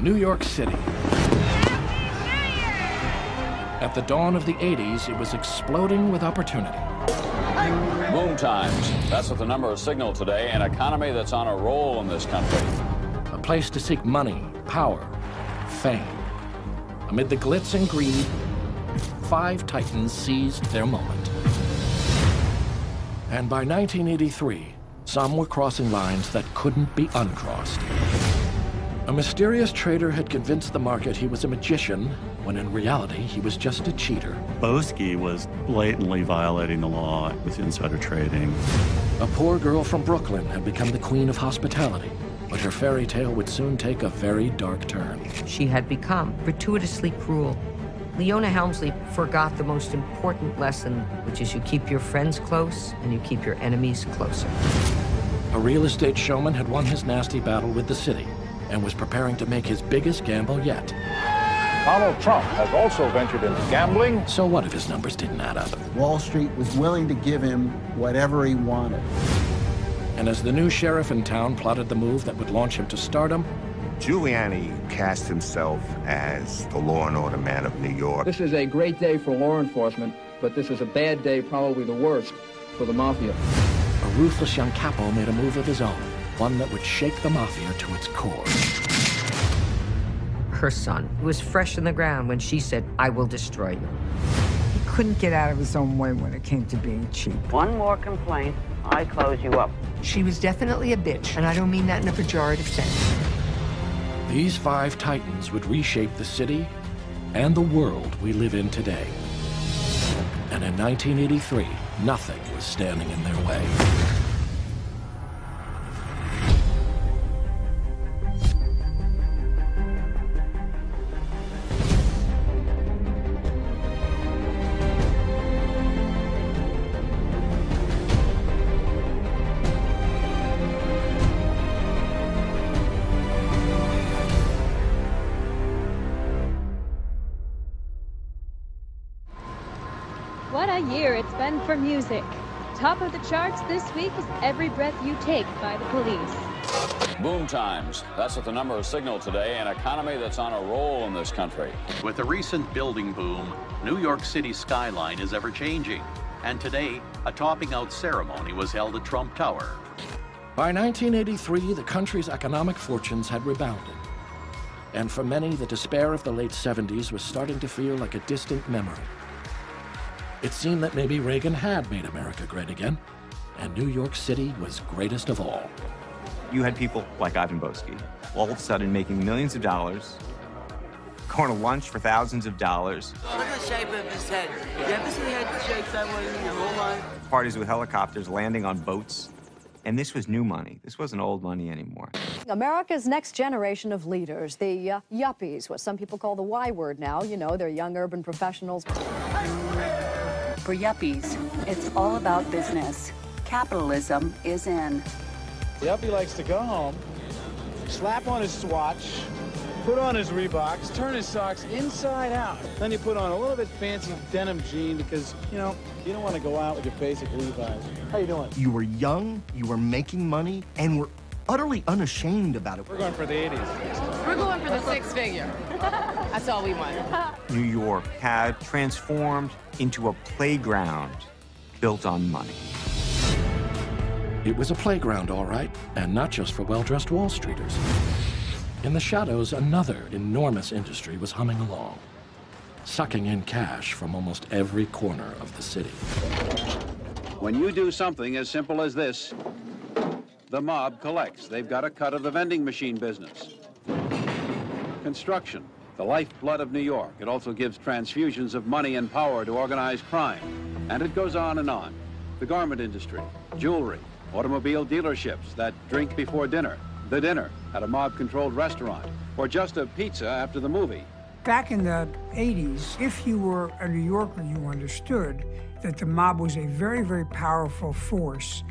New York City. At the dawn of the 80s, it was exploding with opportunity. Boom times. That's what the numbers signal today. An economy that's on a roll in this country. A place to seek money, power, fame. Amid the glitz and greed, 5 titans seized their moment. And by 1983, some were crossing lines that couldn't be uncrossed. A mysterious trader had convinced the market he was a magician, when in reality, he was just a cheater. Boesky was blatantly violating the law with insider trading. A poor girl from Brooklyn had become the queen of hospitality, but her fairy tale would soon take a very dark turn. She had become gratuitously cruel. Leona Helmsley forgot the most important lesson, which is you keep your friends close and you keep your enemies closer. A real estate showman had won his nasty battle with the city and was preparing to make his biggest gamble yet. Donald Trump has also ventured into gambling. So what if his numbers didn't add up? Wall Street was willing to give him whatever he wanted. And as the new sheriff in town plotted the move that would launch him to stardom, Giuliani cast himself as the law and order man of New York. This is a great day for law enforcement, but this is a bad day, probably the worst, for the mafia. A ruthless young capo made a move of his own, one that would shake the mafia to its core. Her son was fresh in the ground when she said, "I will destroy you." He couldn't get out of his own way when it came to being cheap. One more complaint, I close you up. She was definitely a bitch, and I don't mean that in a pejorative sense. These 5 titans would reshape the city and the world we live in today. And in 1983, nothing was standing in their way. What a year it's been for music. Top of the charts this week is Every Breath You Take by the Police. Boom times. That's what the numbers signal today. An economy that's on a roll in this country. With the recent building boom, New York City's skyline is ever-changing. And today, a topping-out ceremony was held at Trump Tower. By 1983, the country's economic fortunes had rebounded. And for many, the despair of the late 70s was starting to feel like a distant memory. It seemed that maybe Reagan had made America great again, and New York City was greatest of all. You had people like Ivan Boesky, all of a sudden making millions of dollars, going to lunch for thousands of dollars. Look at the shape of his head. You ever see head shapes that way in your whole life? Parties with helicopters landing on boats. And this was new money. This wasn't old money anymore. America's next generation of leaders, the yuppies, what some people call the Y word now. You know, they're young urban professionals. For yuppies, it's all about business. Capitalism is in. The yuppie likes to go home, slap on his swatch, put on his Reeboks, turn his socks inside out. Then you put on a little bit fancy denim jean because, you know, you don't want to go out with your basic Levi's. How you doing? You were young, you were making money, and were utterly unashamed about it. We're going for the 80s. We're going for the 6-figure. That's all we want. New York had transformed into a playground built on money. It was a playground, all right, and not just for well-dressed Wall Streeters. In the shadows, another enormous industry was humming along, sucking in cash from almost every corner of the city. When you do something as simple as this, the mob collects. They've got a cut of the vending machine business. Construction, the lifeblood of New York. It also gives transfusions of money and power to organized crime. And it goes on and on. The garment industry, jewelry, automobile dealerships, that drink before dinner, the dinner at a mob-controlled restaurant, or just a pizza after the movie. Back in the 80s, if you were a New Yorker, you understood that the mob was a very, very powerful force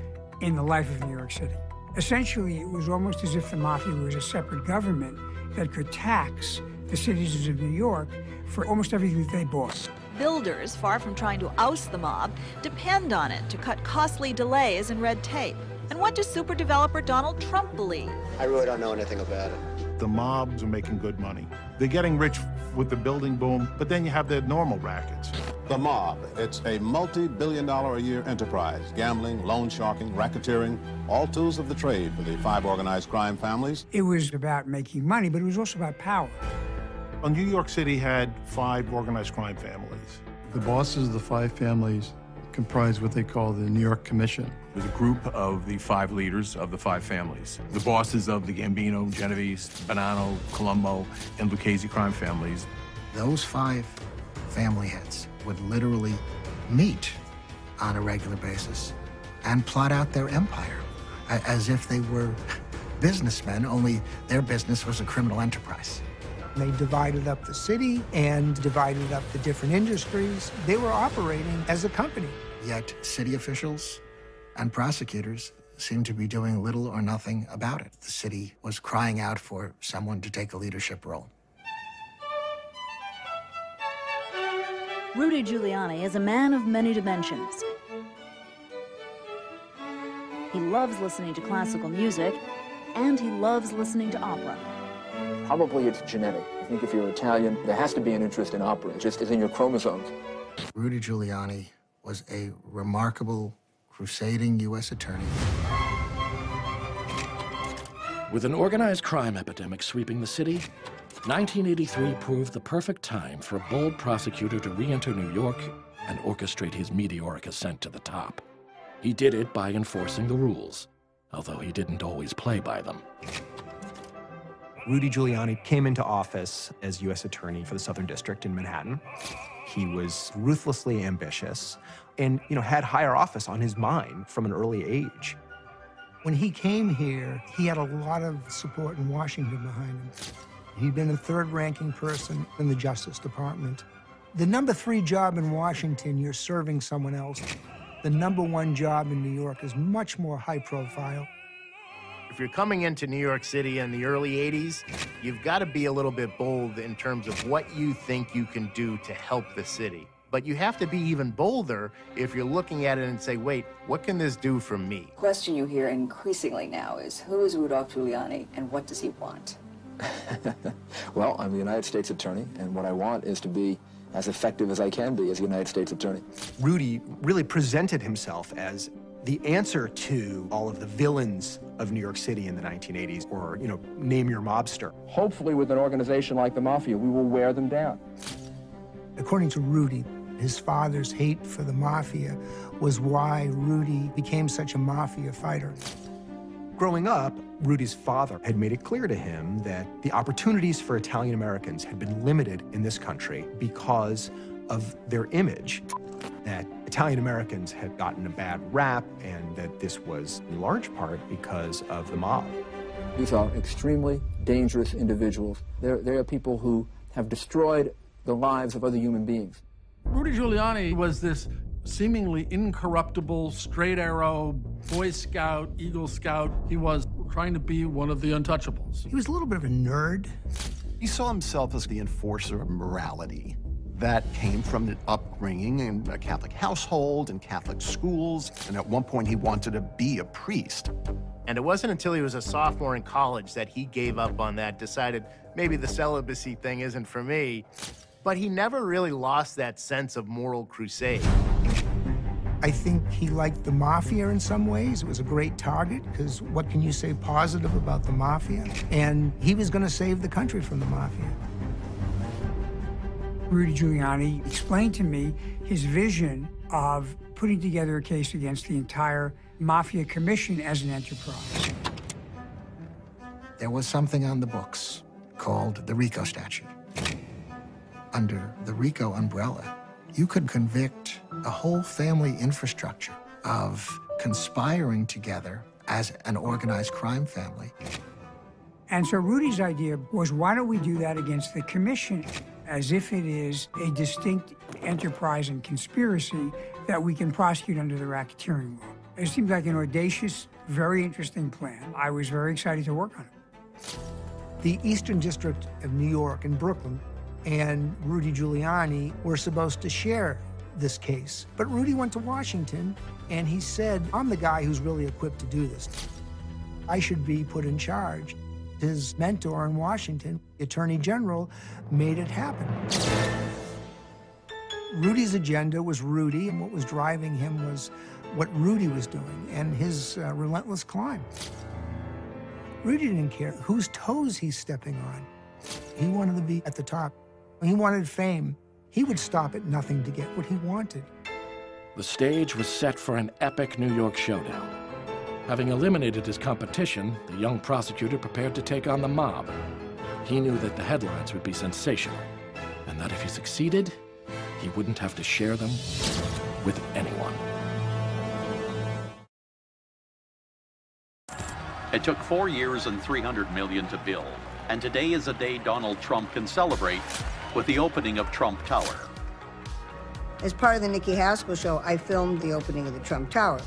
in the life of New York City. Essentially, it was almost as if the mafia was a separate government that could tax the citizens of New York for almost everything that they bought. Builders, far from trying to oust the mob, depend on it to cut costly delays and red tape. And what does super developer Donald Trump believe? I really don't know anything about it. The mobs are making good money. They're getting rich with the building boom, but then you have the normal rackets. The mob, it's a multi-billion-dollar-a-year enterprise. Gambling, loan sharking, racketeering, all tools of the trade for the 5 organized crime families. It was about making money, but it was also about power. Well, New York City had 5 organized crime families. The bosses of the 5 families comprise what they call the New York Commission. It was a group of the 5 leaders of the 5 families. The bosses of the Gambino, Genovese, Bonanno, Colombo, and Lucchese crime families. Those 5 family heads would literally meet on a regular basis and plot out their empire as if they were businessmen, only their business was a criminal enterprise. They divided up the city and divided up the different industries. They were operating as a company. Yet city officials and prosecutors seemed to be doing little or nothing about it. The city was crying out for someone to take a leadership role. Rudy Giuliani is a man of many dimensions. He loves listening to classical music, and he loves listening to opera. Probably it's genetic. I think if you're Italian, there has to be an interest in opera. It just is in your chromosomes. Rudy Giuliani was a remarkable, crusading U.S. attorney. With an organized crime epidemic sweeping the city, 1983 proved the perfect time for a bold prosecutor to re-enter New York and orchestrate his meteoric ascent to the top. He did it by enforcing the rules, although he didn't always play by them. Rudy Giuliani came into office as U.S. Attorney for the Southern District in Manhattan. He was ruthlessly ambitious and, had higher office on his mind from an early age. When he came here, he had a lot of support in Washington behind him. He'd been a third-ranking person in the Justice Department. The number 3 job in Washington, you're serving someone else. The number 1 job in New York is much more high profile. If you're coming into New York City in the early 80s, you've got to be a little bit bold in terms of what you think you can do to help the city. But you have to be even bolder if you're looking at it and say, wait, what can this do for me? The question you hear increasingly now is, who is Rudolph Giuliani and what does he want? Well, I'm the United States Attorney, and what I want is to be as effective as I can be as a United States Attorney. Rudy really presented himself as the answer to all of the villains of New York City in the 1980s, or, name your mobster. Hopefully, with an organization like the Mafia, we will wear them down. According to Rudy, his father's hate for the Mafia was why Rudy became such a Mafia fighter. Growing up, Rudy's father had made it clear to him that the opportunities for Italian Americans had been limited in this country because of their image, that Italian Americans had gotten a bad rap, and that this was in large part because of the mob. These are extremely dangerous individuals. They are people who have destroyed the lives of other human beings. Rudy Giuliani was this seemingly incorruptible, straight arrow, Boy Scout, Eagle Scout. He was trying to be one of the untouchables. He was a little bit of a nerd. He saw himself as the enforcer of morality. That came from an upbringing in a Catholic household and Catholic schools, and at one point he wanted to be a priest. And it wasn't until he was a sophomore in college that he gave up on that, decided maybe the celibacy thing isn't for me. But he never really lost that sense of moral crusade. I think he liked the Mafia in some ways. It was a great target, because what can you say positive about the Mafia? And he was going to save the country from the Mafia. Rudy Giuliani explained to me his vision of putting together a case against the entire Mafia Commission as an enterprise. There was something on the books called the RICO statute. Under the RICO umbrella, you could convict a whole family infrastructure of conspiring together as an organized crime family. And so Rudy's idea was, why don't we do that against the commission, as if it is a distinct enterprise and conspiracy that we can prosecute under the racketeering law. It seemed like an audacious, very interesting plan. I was very excited to work on it. The Eastern District of New York and Brooklyn and Rudy Giuliani were supposed to share this case. But Rudy went to Washington, and he said, I'm the guy who's really equipped to do this. I should be put in charge. His mentor in Washington, the Attorney General, made it happen. Rudy's agenda was Rudy, and what was driving him was what Rudy was doing and his relentless climb. Rudy didn't care whose toes he's stepping on. He wanted to be at the top. He wanted fame. He would stop at nothing to get what he wanted. The stage was set for an epic New York showdown. Having eliminated his competition, the young prosecutor prepared to take on the mob. He knew that the headlines would be sensational, and that if he succeeded, he wouldn't have to share them with anyone. It took 4 years and $300 million to build, and today is a day Donald Trump can celebrate with the opening of Trump Tower. As part of the Nikki Haskell show, I filmed the opening of the Trump Tower.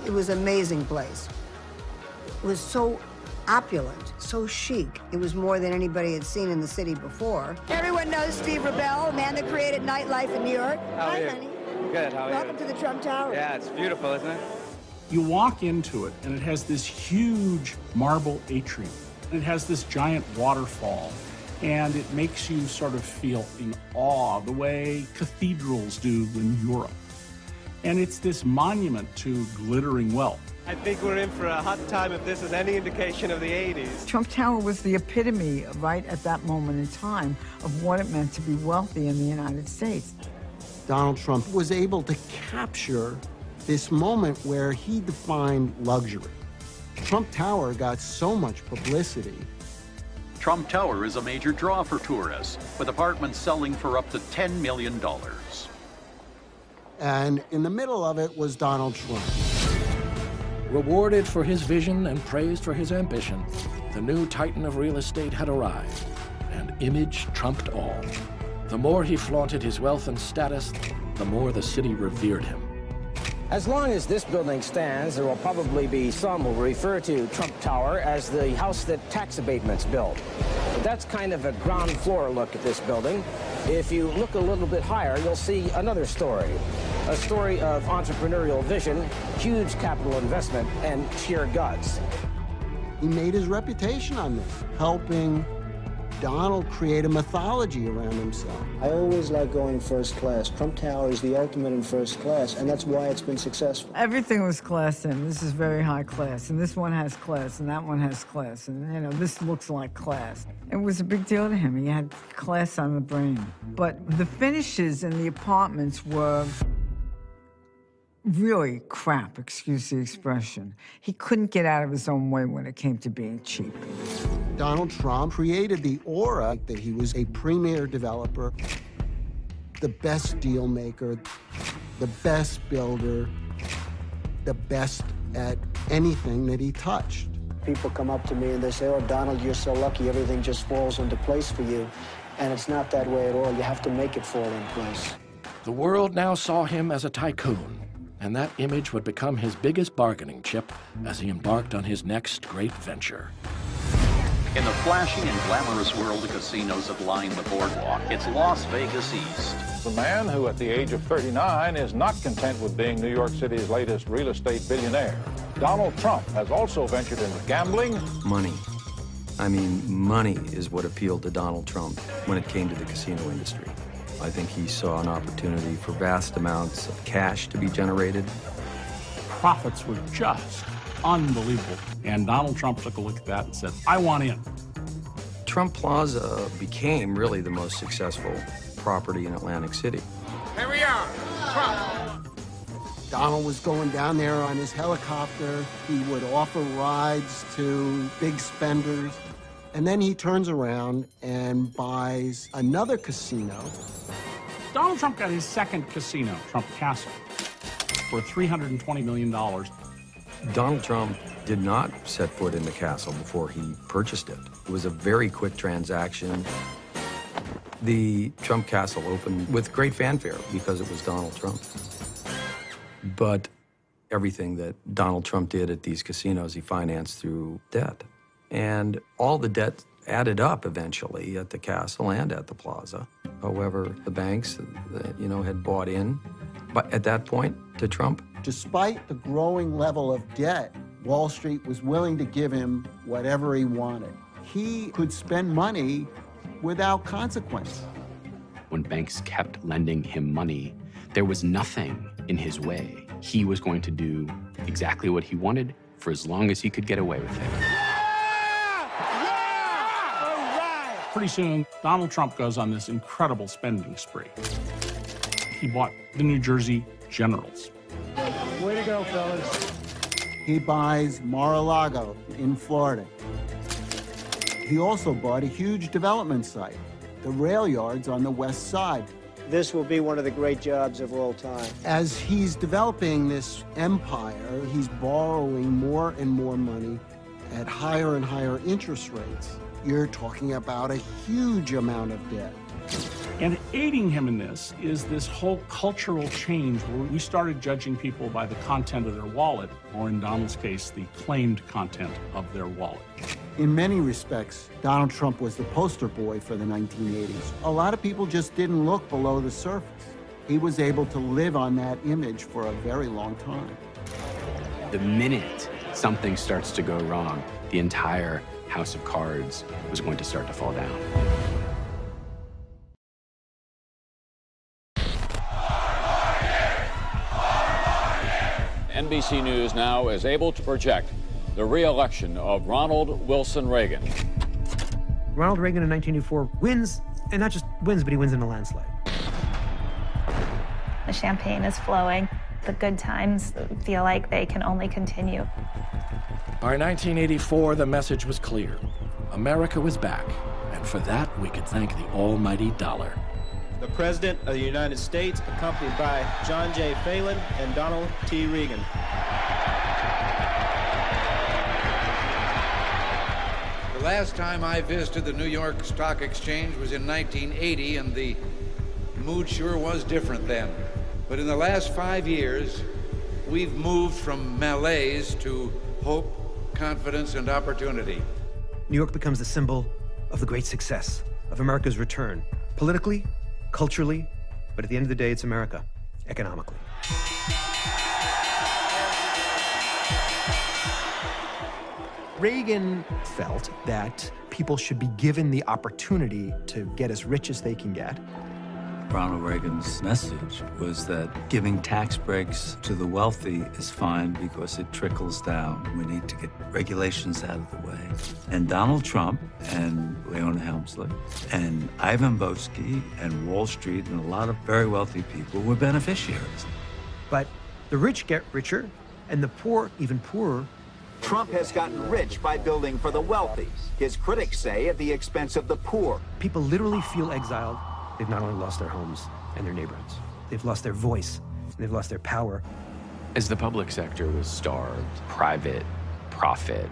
It was an amazing place. It was so opulent, so chic. It was more than anybody had seen in the city before. Everyone knows Steve Rebell, the man that created nightlife in New York. Hi, honey. Good, how are you? Welcome to the Trump Tower. Yeah, it's beautiful, isn't it? You walk into it, and it has this huge marble atrium. It has this giant waterfall, and it makes you sort of feel in awe, the way cathedrals do in Europe. And it's this monument to glittering wealth. I think we're in for a hot time if this is any indication of the 80s. Trump Tower was the epitome, right at that moment in time, of what it meant to be wealthy in the United States. Donald Trump was able to capture this moment where he defined luxury. Trump Tower got so much publicity. Trump Tower is a major draw for tourists, with apartments selling for up to $10 million. And in the middle of it was Donald Trump. Rewarded for his vision and praised for his ambition, the new titan of real estate had arrived, and image trumped all. The more he flaunted his wealth and status, the more the city revered him. As long as this building stands, there will probably be some who refer to Trump Tower as the house that tax abatements built. But that's kind of a ground floor look at this building. If you look a little bit higher, you'll see another story. A story of entrepreneurial vision, huge capital investment, and sheer guts. He made his reputation on this, helping Donald create a mythology around himself. I always like going first class. Trump Tower is the ultimate in first class, and that's why it's been successful. Everything was class in. This is very high class, and this one has class, and that one has class, and, you know, this looks like class. It was a big deal to him. He had class on the brain. But the finishes in the apartments were really crap, excuse the expression. He couldn't get out of his own way when it came to being cheap. Donald Trump created the aura that he was a premier developer, the best deal maker, the best builder, the best at anything that he touched. People come up to me and they say, oh, Donald, you're so lucky, everything just falls into place for you. And it's not that way at all. You have to make it fall in place. The world now saw him as a tycoon, and that image would become his biggest bargaining chip as he embarked on his next great venture. In the flashy and glamorous world of casinos that line the boardwalk, it's Las Vegas East. The man who, at the age of 39, is not content with being New York City's latest real estate billionaire. Donald Trump has also ventured into gambling. Money. I mean, money is what appealed to Donald Trump when it came to the casino industry. I think he saw an opportunity for vast amounts of cash to be generated. Profits were just unbelievable. And Donald Trump took a look at that and said, I want in. Trump Plaza became really the most successful property in Atlantic City. Here we are, Trump. Donald was going down there on his helicopter. He would offer rides to big spenders. And then he turns around and buys another casino. Donald Trump got his second casino, Trump Castle, for $320 million. Donald Trump did not set foot in the castle before he purchased it. It was a very quick transaction. The Trump Castle opened with great fanfare because it was Donald Trump. But everything that Donald Trump did at these casinos, he financed through debt. And all the debt added up eventually at the castle and at the plaza. However, the banks, had bought in, but at that point, to Trump. Despite the growing level of debt, Wall Street was willing to give him whatever he wanted. He could spend money without consequence. When banks kept lending him money, there was nothing in his way. He was going to do exactly what he wanted for as long as he could get away with it. Pretty soon, Donald Trump goes on this incredible spending spree. He bought the New Jersey Generals. Way to go, fellas. He buys Mar-a-Lago in Florida. He also bought a huge development site, the rail yards on the west side. This will be one of the great jobs of all time. As he's developing this empire, he's borrowing more and more money at higher and higher interest rates. You're talking about a huge amount of debt. And aiding him in this is this whole cultural change where we started judging people by the content of their wallet, or in Donald's case, the claimed content of their wallet. In many respects, Donald Trump was the poster boy for the 1980s. A lot of people just didn't look below the surface. He was able to live on that image for a very long time. The minute something starts to go wrong, the entire house of cards was going to start to fall down. NBC News now is able to project the re-election of Ronald Wilson Reagan. Ronald Reagan in 1984 wins, and not just wins, but he wins in a landslide. The champagne is flowing. The good times feel like they can only continue. By 1984, the message was clear. America was back, and for that, we could thank the almighty dollar. The President of the United States, accompanied by John J. Phelan and Donald T. Reagan. The last time I visited the New York Stock Exchange was in 1980, and the mood sure was different then. But in the last 5 years, we've moved from malaise to hope, confidence, and opportunity. New York becomes the symbol of the great success of America's return, politically, culturally, but at the end of the day, it's America, economically. Reagan felt that people should be given the opportunity to get as rich as they can get. Ronald Reagan's message was that giving tax breaks to the wealthy is fine because it trickles down. We need to get regulations out of the way. And Donald Trump and Leona Helmsley and Ivan Boesky and Wall Street and a lot of very wealthy people were beneficiaries. But the rich get richer and the poor even poorer. Trump has gotten rich by building for the wealthy. His critics say at the expense of the poor. People literally feel exiled. They've not only lost their homes and their neighborhoods, they've lost their voice, they've lost their power. As the public sector was starved, private profit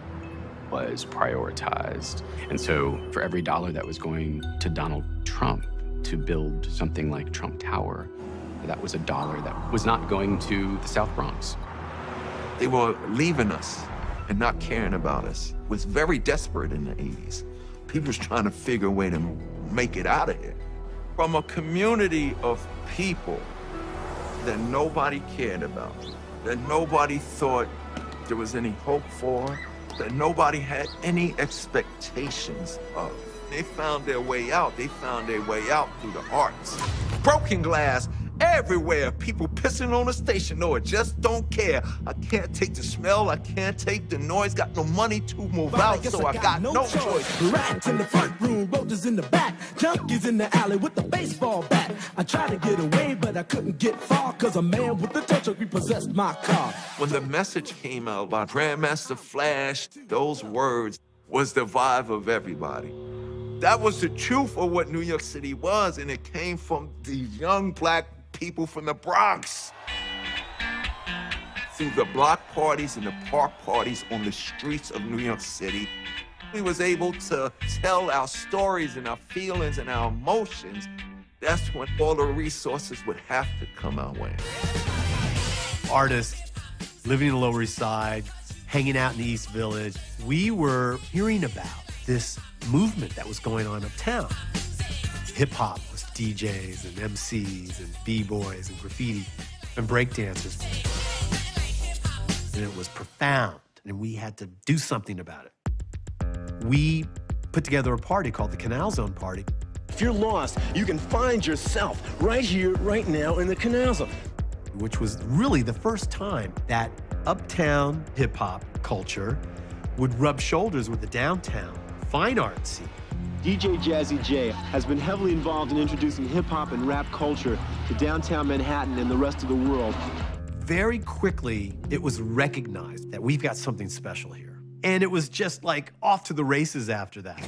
was prioritized. And so for every dollar that was going to Donald Trump to build something like Trump Tower, that was a dollar that was not going to the South Bronx. They were leaving us and not caring about us. It was very desperate in the 80s. People was trying to figure a way to make it out of here. From a community of people that nobody cared about, that nobody thought there was any hope for, that nobody had any expectations of. They found their way out. They found their way out through the arts. Broken glass everywhere. People pissing on the station. No, I just don't care. I can't take the smell. I can't take the noise. Got no money to move out, so I got no choice. Rats in the front room, roaches in the back, junkies in the alley with the baseball bat. I tried to get away, but I couldn't get far, cause a man with a tow truck repossessed my car. When the message came out by Grandmaster Flash, those words was the vibe of everybody. That was the truth of what New York City was, and it came from these young black people from the Bronx. Through the block parties and the park parties on the streets of New York City, we was able to tell our stories and our feelings and our emotions. That's when all the resources would have to come our way. Artists living in the Lower East Side, hanging out in the East Village, we were hearing about this movement that was going on uptown. Hip-hop was DJs and MCs and B-boys and graffiti and breakdancers. And it was profound, and we had to do something about it. We put together a party called the Canal Zone Party. If you're lost, you can find yourself right here, right now in the Canal Zone. Which was really the first time that uptown hip-hop culture would rub shoulders with the downtown fine art scene. DJ Jazzy J has been heavily involved in introducing hip-hop and rap culture to downtown Manhattan and the rest of the world. Very quickly, it was recognized that we've got something special here. And it was just like off to the races after that.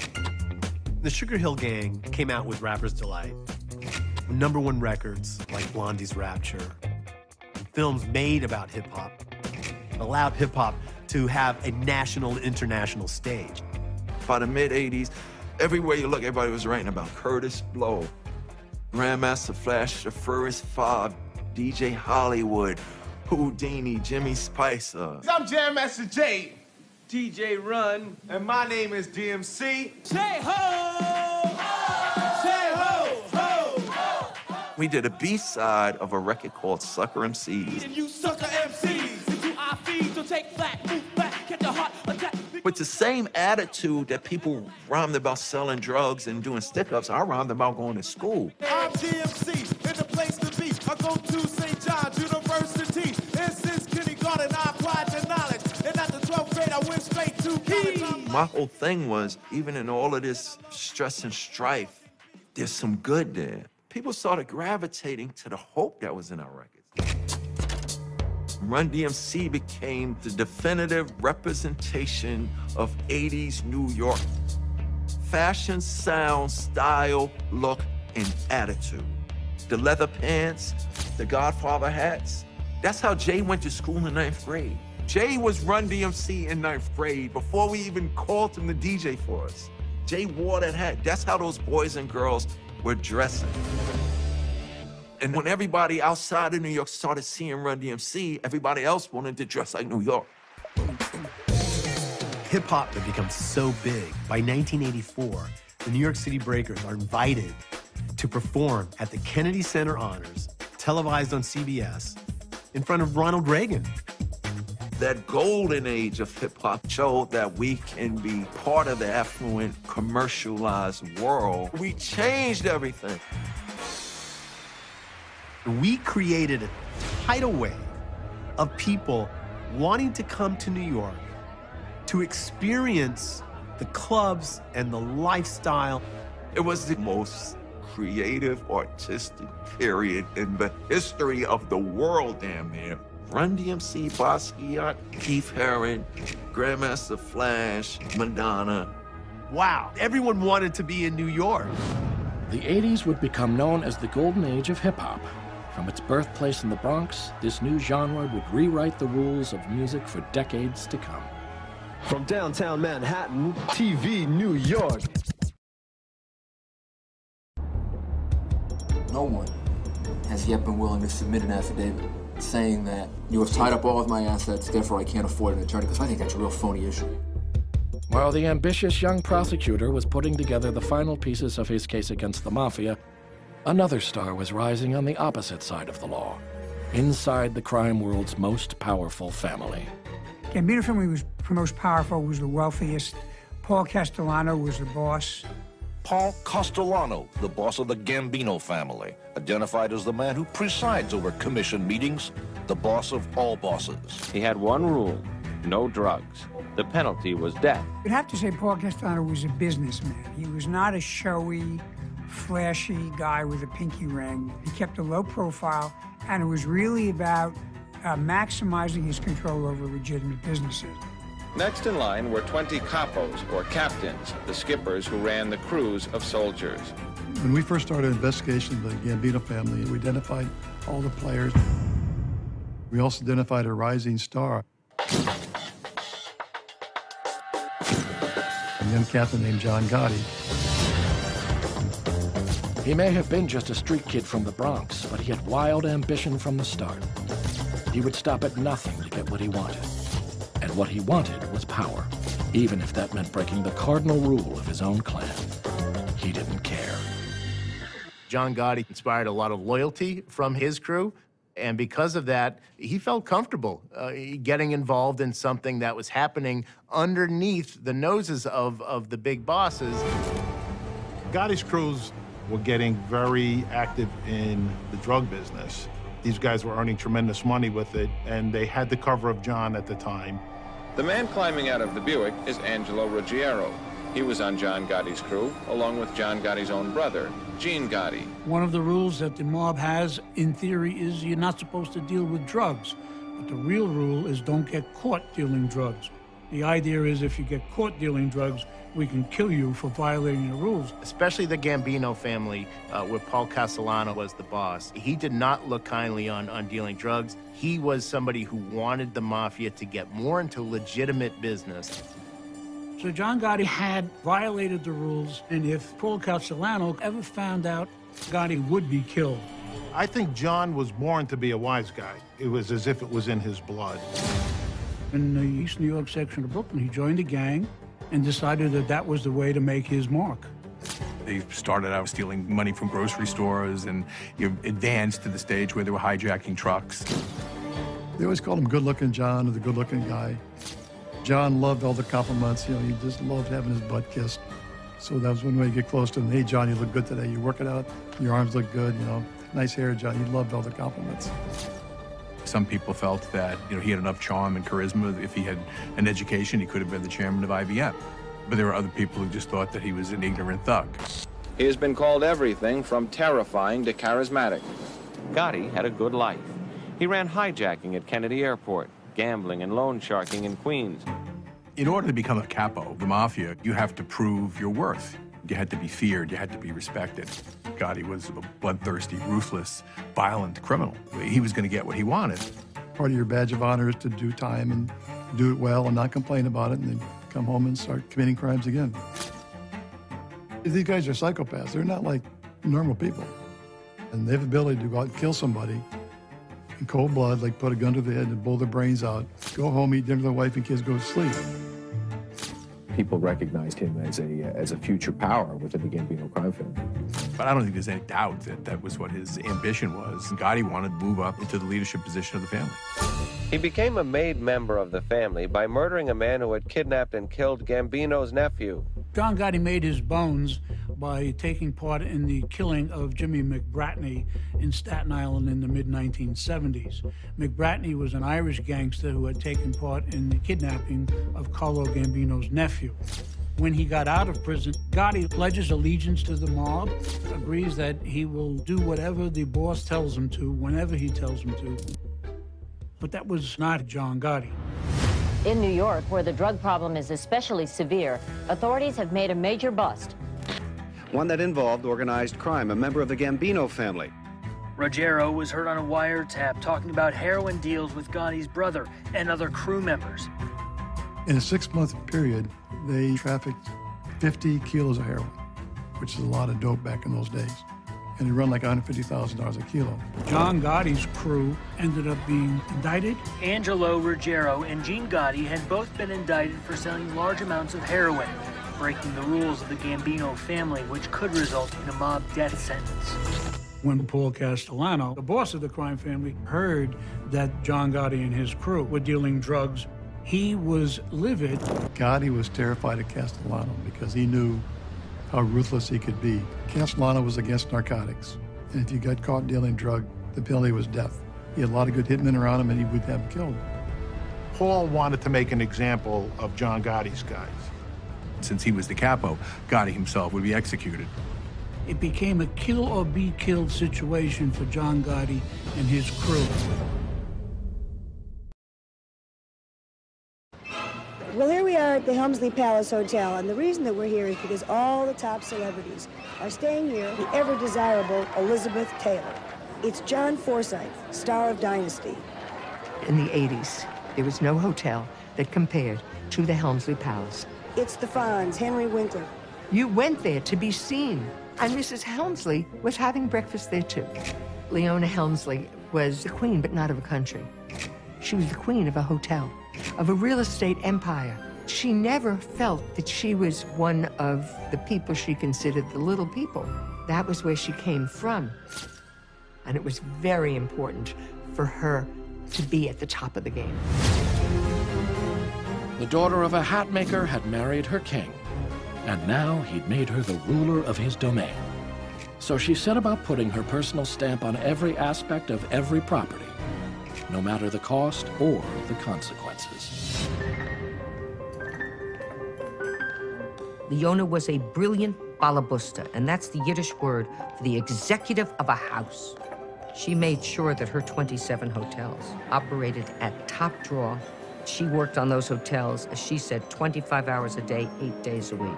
The Sugar Hill Gang came out with Rapper's Delight, #1 records like Blondie's Rapture, and films made about hip-hop, allowed hip-hop to have a national, international stage. By the mid-'80s, everywhere you look, everybody was writing about Curtis Blow, Grandmaster Flash, the Furious Five, DJ Hollywood, Houdini, Jimmy Spicer. I'm Jam Master J, DJ Run, and my name is DMC. J-Ho! J-Ho! We did a B-side of a record called Sucker MCs. And you sucker MCs, into our feed, so take flat, move back, get the heart attack. With the same attitude that people rhymed about selling drugs and doing stick-ups, I rhymed about going to school. I'm DMC, in the place to be. I go to St. John's University. And since kindergarten, I applied the knowledge. And at the 12th grade, I went straight to college. My whole thing was, even in all of this stress and strife, there's some good there. People started gravitating to the hope that was in our records. Run DMC became the definitive representation of 80s New York. Fashion, sound, style, look, and attitude. The leather pants, the Godfather hats. That's how Jay went to school in 9th grade. Jay was Run DMC in 9th grade before we even called him the DJ for us. Jay wore that hat. That's how those boys and girls were dressing. And when everybody outside of New York started seeing Run DMC, everybody else wanted to dress like New York. Hip-hop had become so big, by 1984, the New York City Breakers are invited to perform at the Kennedy Center Honors, televised on CBS, in front of Ronald Reagan. That golden age of hip-hop showed that we can be part of the affluent, commercialized world. We changed everything. We created a tidal wave of people wanting to come to New York to experience the clubs and the lifestyle. It was the most creative, artistic period in the history of the world, damn near. Run DMC, Boesky, Keith Haring, Grandmaster Flash, Madonna. Wow, everyone wanted to be in New York. The 80s would become known as the golden age of hip-hop. From its birthplace in the Bronx, this new genre would rewrite the rules of music for decades to come. From downtown Manhattan, TV New York. No one has yet been willing to submit an affidavit saying that you have tied up all of my assets, therefore I can't afford an attorney, because I think that's a real phony issue. While the ambitious young prosecutor was putting together the final pieces of his case against the mafia, another star was rising on the opposite side of the law, inside the crime world's most powerful family. Gambino family was the most powerful, was the wealthiest. Paul Castellano was the boss. Paul Castellano, the boss of the Gambino family, identified as the man who presides over commission meetings, the boss of all bosses. He had one rule, no drugs. The penalty was death. You'd have to say Paul Castellano was a businessman. He was not a showy, flashy guy with a pinky ring. He kept a low profile, and it was really about maximizing his control over legitimate businesses. Next in line were 20 capos, or captains, the skippers who ran the crews of soldiers. When we first started an investigation of the Gambino family, we identified all the players. We also identified a rising star. A young captain named John Gotti. He may have been just a street kid from the Bronx, but he had wild ambition from the start. He would stop at nothing to get what he wanted. And what he wanted was power, even if that meant breaking the cardinal rule of his own clan. He didn't care. John Gotti inspired a lot of loyalty from his crew. And because of that, he felt comfortable getting involved in something that was happening underneath the noses of the big bosses. Gotti's crews were getting very active in the drug business. These guys were earning tremendous money with it, and they had the cover of John at the time. The man climbing out of the Buick is Angelo Ruggiero. He was on John Gotti's crew, along with John Gotti's own brother, Gene Gotti. One of the rules that the mob has, in theory, is you're not supposed to deal with drugs. But the real rule is don't get caught dealing drugs. The idea is if you get caught dealing drugs, we can kill you for violating the rules. Especially the Gambino family, where Paul Castellano was the boss. He did not look kindly on dealing drugs. He was somebody who wanted the mafia to get more into legitimate business. So John Gotti had violated the rules, and if Paul Castellano ever found out, Gotti would be killed. I think John was born to be a wise guy. It was as if it was in his blood. In the East New York section of Brooklyn, he joined a gang and decided that that was the way to make his mark. They started out stealing money from grocery stores and advanced to the stage where they were hijacking trucks. They always called him good-looking John, or the good-looking guy. John loved all the compliments. You know, he just loved having his butt kissed. So that was one way to get close to him. Hey, John, you look good today. You work it out. Your arms look good. You know, nice hair, John. He loved all the compliments. Some people felt that, he had enough charm and charisma. If he had an education, he could have been the chairman of IBM. But there were other people who just thought that he was an ignorant thug. He has been called everything from terrifying to charismatic. Gotti had a good life. He ran hijacking at Kennedy Airport, gambling and loan sharking in Queens. In order to become a capo of the mafia, you have to prove your worth. You had to be feared, you had to be respected. Gotti was a bloodthirsty, ruthless, violent criminal. He was going to get what he wanted. Part of your badge of honor is to do time and do it well and not complain about it, and then come home and start committing crimes again. These guys are psychopaths. They're not like normal people. And they have the ability to go out and kill somebody in cold blood, like put a gun to their head and blow their brains out, go home, eat dinner with their wife and kids, go to sleep. People recognized him as a future power within the Gambino crime family. But I don't think there's any doubt that that was what his ambition was. Gotti wanted to move up into the leadership position of the family. He became a made member of the family by murdering a man who had kidnapped and killed Gambino's nephew. John Gotti made his bones by taking part in the killing of Jimmy McBratney in Staten Island in the mid-1970s. McBratney was an Irish gangster who had taken part in the kidnapping of Carlo Gambino's nephew. When he got out of prison, Gotti pledges allegiance to the mob, agrees that he will do whatever the boss tells him to, whenever he tells him to. But that was not John Gotti. In New York, where the drug problem is especially severe, authorities have made a major bust. One that involved organized crime, a member of the Gambino family. Ruggiero was heard on a wiretap talking about heroin deals with Gotti's brother and other crew members. In a 6-month period, they trafficked 50 kilos of heroin, which is a lot of dope back in those days. And they run like $150,000 a kilo. John Gotti's crew ended up being indicted. Angelo Ruggiero and Gene Gotti had both been indicted for selling large amounts of heroin, breaking the rules of the Gambino family, which could result in a mob death sentence. When Paul Castellano, the boss of the crime family, heard that John Gotti and his crew were dealing drugs, he was livid. Gotti was terrified of Castellano because he knew how ruthless he could be. Castellano was against narcotics, and if you got caught dealing drug, the penalty was death. He had a lot of good hitmen around him, and he would have him killed. Paul wanted to make an example of John Gotti's guys. Since he was the capo, Gotti himself would be executed. It became a kill or be killed situation for John Gotti and his crew. Well, here we are at the Helmsley Palace Hotel, and the reason that we're here is because all the top celebrities are staying here. The ever-desirable Elizabeth Taylor. It's John Forsythe, star of Dynasty. In the 80s, there was no hotel that compared to the Helmsley Palace. It's the Fonz, Henry Winkler. You went there to be seen, and Mrs. Helmsley was having breakfast there, too. Leona Helmsley was the queen, but not of a country. She was the queen of a hotel, of a real estate empire. She never felt that she was one of the people she considered the little people. That was where she came from. And it was very important for her to be at the top of the game. The daughter of a hat maker had married her king, and now he'd made her the ruler of his domain. So she set about putting her personal stamp on every aspect of every property, no matter the cost or the consequences. Leona was a brilliant balabusta, and that's the Yiddish word for the executive of a house. She made sure that her 27 hotels operated at top draw. She worked on those hotels, as she said, 25 hours a day, 8 days a week.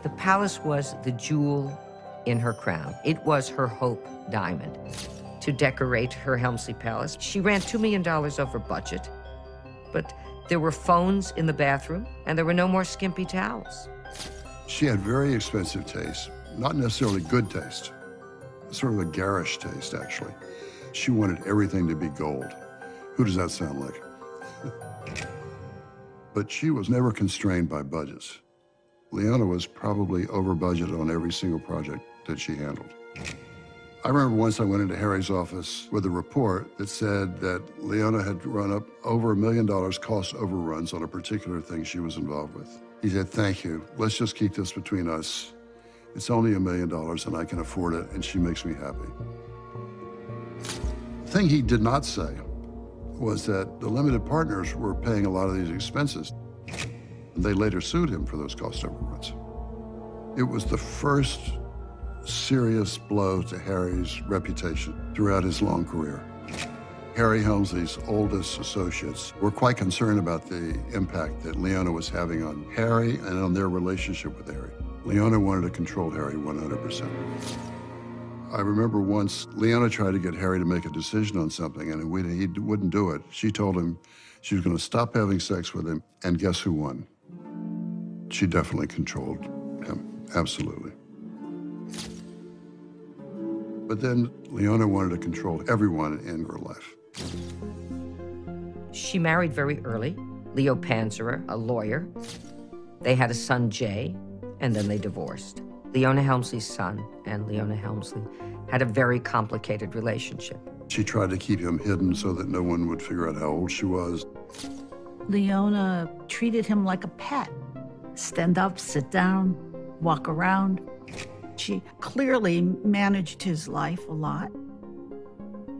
The palace was the jewel in her crown. It was her hope diamond. To decorate her Helmsley Palace, she ran $2 million over budget, but there were phones in the bathroom, and there were no more skimpy towels. She had very expensive taste, not necessarily good taste, sort of a garish taste, actually. She wanted everything to be gold. Who does that sound like? But she was never constrained by budgets. Leona was probably over budget on every single project that she handled. I remember once I went into Harry's office with a report that said that Leona had run up over $1 million cost overruns on a particular thing she was involved with. He said, "Thank you. Let's just keep this between us. It's only $1 million and I can afford it, and she makes me happy." The thing he did not say was that the limited partners were paying a lot of these expenses. They later sued him for those cost overruns. It was the first serious blow to Harry's reputation throughout his long career. Harry Helmsley's oldest associates were quite concerned about the impact that Leona was having on Harry and on their relationship with Harry. Leona wanted to control Harry 100%. I remember once Leona tried to get Harry to make a decision on something, and he wouldn't do it. She told him she was going to stop having sex with him, and guess who won? She definitely controlled him, absolutely. But then Leona wanted to control everyone in her life. She married very early, Leo Panzerer, a lawyer. They had a son, Jay, and then they divorced. Leona Helmsley's son and Leona Helmsley had a very complicated relationship. She tried to keep him hidden so that no one would figure out how old she was. Leona treated him like a pet. Stand up, sit down, walk around. She clearly managed his life a lot.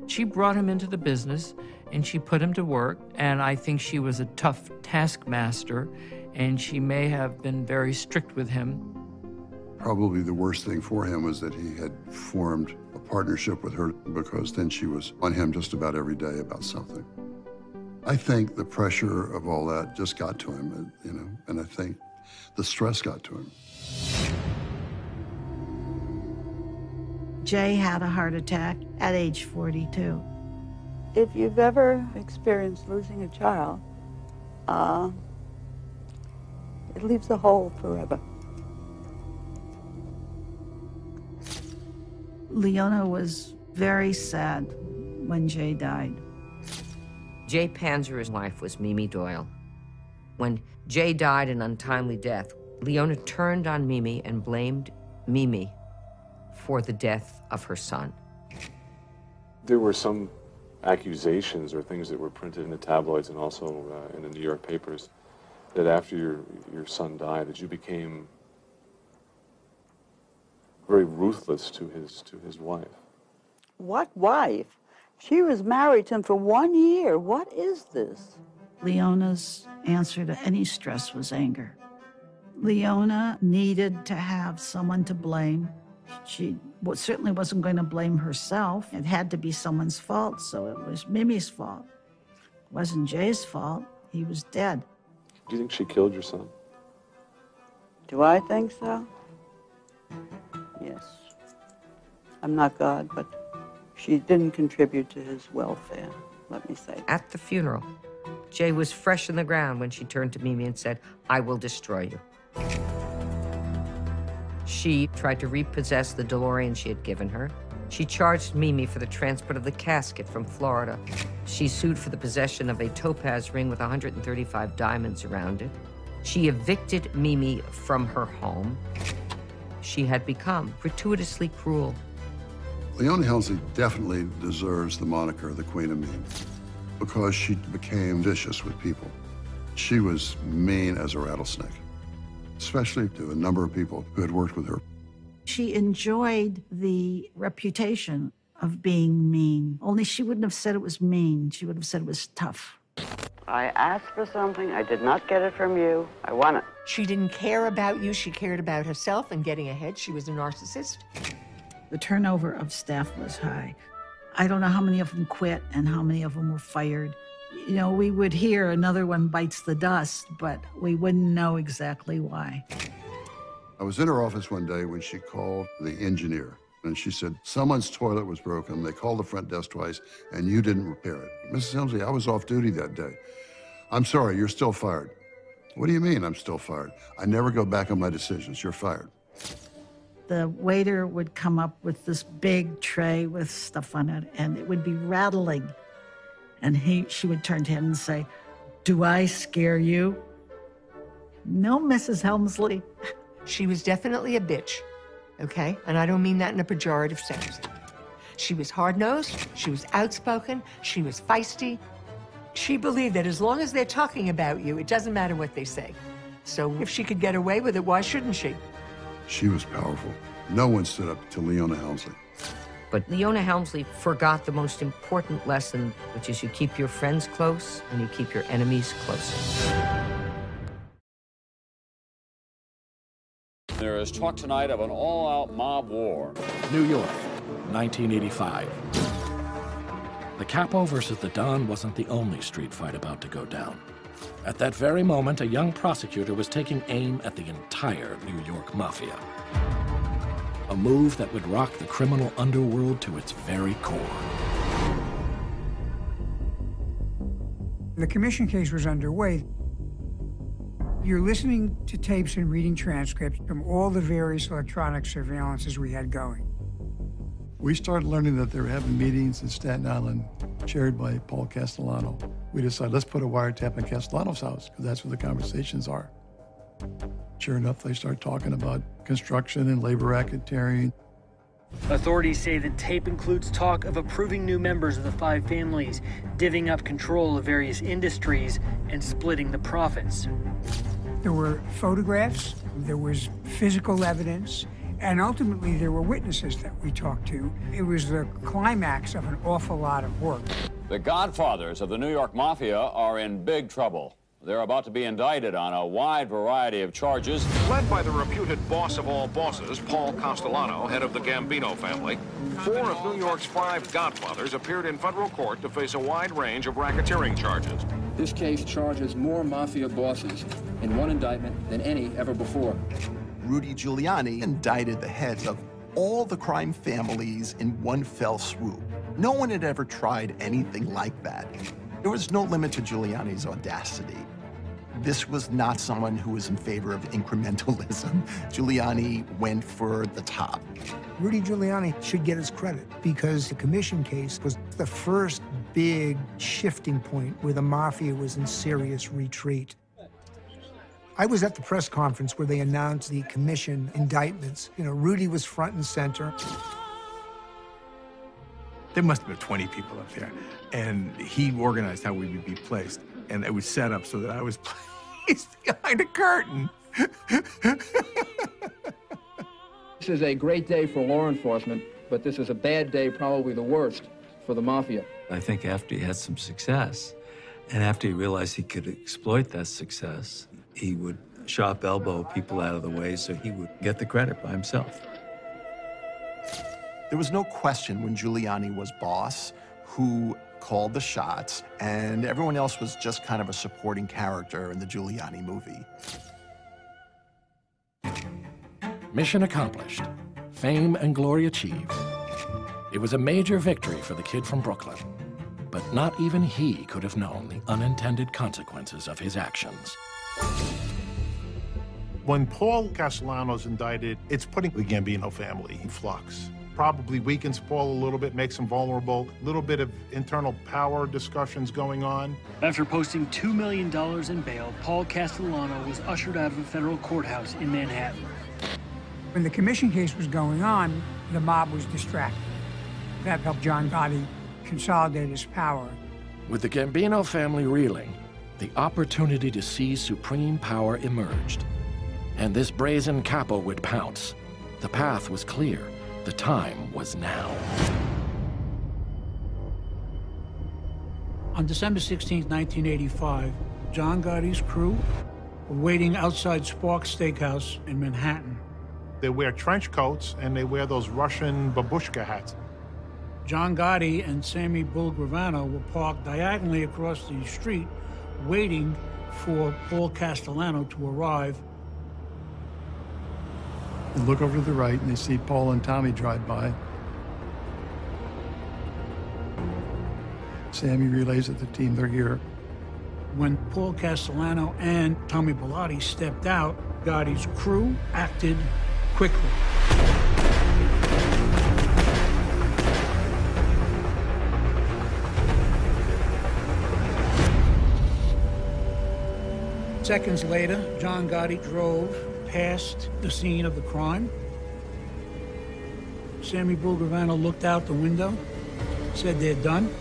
She brought him into the business and she put him to work, and I think she was a tough taskmaster, and she may have been very strict with him. Probably the worst thing for him was that he had formed a partnership with her, because then she was on him just about every day about something. I think the pressure of all that just got to him, and I think the stress got to him. Jay had a heart attack at age 42. If you've ever experienced losing a child, it leaves a hole forever. Leona was very sad when Jay died. Jay Panzerer's wife was Mimi Doyle. When Jay died an untimely death, Leona turned on Mimi and blamed Mimi for the death of her son. There were some accusations or things that were printed in the tabloids and also in the New York papers that after your son died, that you became very ruthless to his wife. What wife? She was married to him for 1 year. What is this? Leona's answer to any stress was anger. Leona needed to have someone to blame. She certainly wasn't going to blame herself. It had to be someone's fault, so it was Mimi's fault. It wasn't Jay's fault. He was dead. Do you think she killed your son? Do I think so? Yes. I'm not God, but she didn't contribute to his welfare, let me say. At the funeral, Jay was fresh in the ground when she turned to Mimi and said, "I will destroy you." She tried to repossess the DeLorean she had given her. She charged Mimi for the transport of the casket from Florida. She sued for the possession of a topaz ring with 135 diamonds around it. She evicted Mimi from her home. She had become gratuitously cruel. Leona Helmsley definitely deserves the moniker the Queen of Mean because she became vicious with people. She was mean as a rattlesnake, especially to a number of people who had worked with her. She enjoyed the reputation of being mean, only she wouldn't have said it was mean. She would have said it was tough. I asked for something. I did not get it from you. I want it. She didn't care about you. She cared about herself and getting ahead. She was a narcissist. The turnover of staff was high. I don't know how many of them quit and how many of them were fired. You know, we would hear another one bites the dust, but we wouldn't know exactly why. I was in her office one day when she called the engineer, and she said, someone's toilet was broken. They called the front desk twice, and you didn't repair it. Mrs. Helmsley, I was off duty that day. I'm sorry, you're still fired. What do you mean I'm still fired? I never go back on my decisions. You're fired. The waiter would come up with this big tray with stuff on it, and it would be rattling. And she would turn to him and say, "Do I scare you?" "No, Mrs. Helmsley." She was definitely a bitch, okay? And I don't mean that in a pejorative sense. She was hard-nosed, she was outspoken, she was feisty. She believed that as long as they're talking about you, it doesn't matter what they say. So if she could get away with it, why shouldn't she? She was powerful. No one stood up to Leona Helmsley. But Leona Helmsley forgot the most important lesson, which is you keep your friends close and you keep your enemies closer. There is talk tonight of an all-out mob war. New York, 1985. The Capo versus the Don wasn't the only street fight about to go down. At that very moment, a young prosecutor was taking aim at the entire New York Mafia. A move that would rock the criminal underworld to its very core. The commission case was underway. You're listening to tapes and reading transcripts from all the various electronic surveillances we had going. We started learning that they were having meetings in Staten Island chaired by Paul Castellano. We decided, let's put a wiretap in Castellano's house, because that's where the conversations are. Sure enough, they start talking about construction and labor racketeering. Authorities say the tape includes talk of approving new members of the five families, divvying up control of various industries, and splitting the profits. There were photographs, there was physical evidence, and ultimately there were witnesses that we talked to. It was the climax of an awful lot of work. The godfathers of the New York Mafia are in big trouble. They're about to be indicted on a wide variety of charges. Led by the reputed boss of all bosses, Paul Castellano, head of the Gambino family, 4 of New York's 5 godfathers appeared in federal court to face a wide range of racketeering charges. This case charges more mafia bosses in one indictment than any ever before. Rudy Giuliani indicted the heads of all the crime families in one fell swoop. No one had ever tried anything like that. There was no limit to Giuliani's audacity. This was not someone who was in favor of incrementalism. Giuliani went for the top. Rudy Giuliani should get his credit because the commission case was the first big shifting point where the mafia was in serious retreat. I was at the press conference where they announced the commission indictments. You know, Rudy was front and center. There must have been 20 people up there, and he organized how we would be placed, and it was set up so that I was placed behind a curtain. This is a great day for law enforcement, but this is a bad day, probably the worst, for the mafia. I think after he had some success, and after he realized he could exploit that success, he would sharp elbow people out of the way so he would get the credit by himself. There was no question when Giuliani was boss who called the shots, and everyone else was just kind of a supporting character in the Giuliani movie. Mission accomplished. Fame and glory achieved. It was a major victory for the kid from Brooklyn, but not even he could have known the unintended consequences of his actions. When Paul Castellano's indicted, it's putting the Gambino family in flux. Probably weakens Paul a little bit, makes him vulnerable, a little bit of internal power discussions going on. After posting $2 million in bail, Paul Castellano was ushered out of a federal courthouse in Manhattan. When the commission case was going on, the mob was distracted. That helped John Gotti consolidate his power. With the Gambino family reeling, the opportunity to seize supreme power emerged. And this brazen capo would pounce. The path was clear. The time was now. On December 16, 1985, John Gotti's crew were waiting outside Sparks Steakhouse in Manhattan. They wear trench coats and they wear those Russian babushka hats. John Gotti and Sammy Bulgravano were parked diagonally across the street, waiting for Paul Castellano to arrive. They look over to the right and they see Paul and Tommy drive by. Sammy relays to the team they're here. When Paul Castellano and Tommy Bellotti stepped out, Gotti's crew acted quickly. Seconds later, John Gotti drove past the scene of the crime. Sammy Bulgravano looked out the window, said they're done.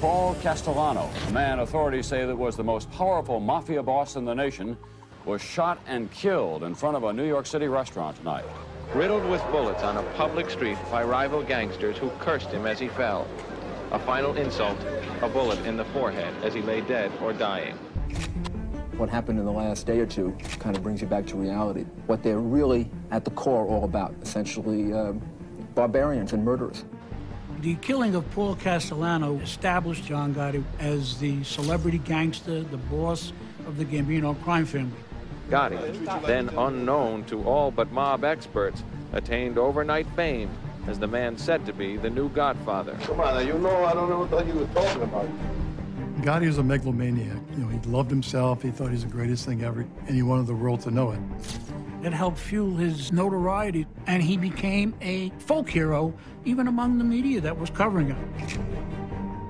Paul Castellano, a man authorities say that was the most powerful mafia boss in the nation, was shot and killed in front of a New York City restaurant tonight. Riddled with bullets on a public street by rival gangsters who cursed him as he fell. A final insult, a bullet in the forehead as he lay dead or dying. What happened in the last day or two kind of brings you back to reality. What they're really, at the core, all about, essentially barbarians and murderers. The killing of Paul Castellano established John Gotti as the celebrity gangster, the boss of the Gambino crime family. Gotti, then unknown to all but mob experts, attained overnight fame as the man said to be the new Godfather. Come on, you know I don't know what you were talking about. Gotti was a megalomaniac. You know, he loved himself. He thought he was the greatest thing ever, and he wanted the world to know it. It helped fuel his notoriety, and he became a folk hero even among the media that was covering him.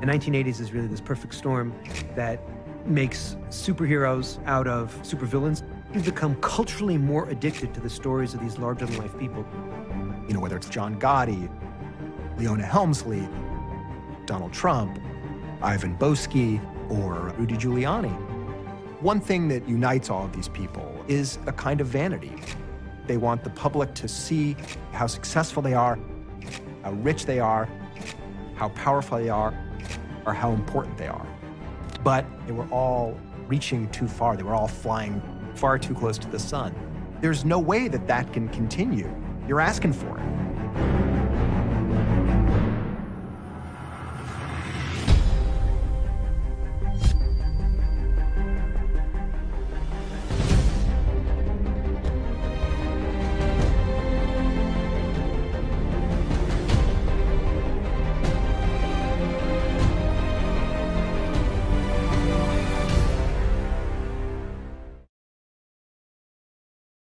The 1980s is really this perfect storm that makes superheroes out of supervillains. We've become culturally more addicted to the stories of these larger-than-life people. You know, whether it's John Gotti, Leona Helmsley, Donald Trump, Ivan Boesky, or Rudy Giuliani. One thing that unites all of these people is a kind of vanity. They want the public to see how successful they are, how rich they are, how powerful they are, or how important they are. But they were all reaching too far. They were all flying far too close to the sun. There's no way that that can continue. You're asking for it.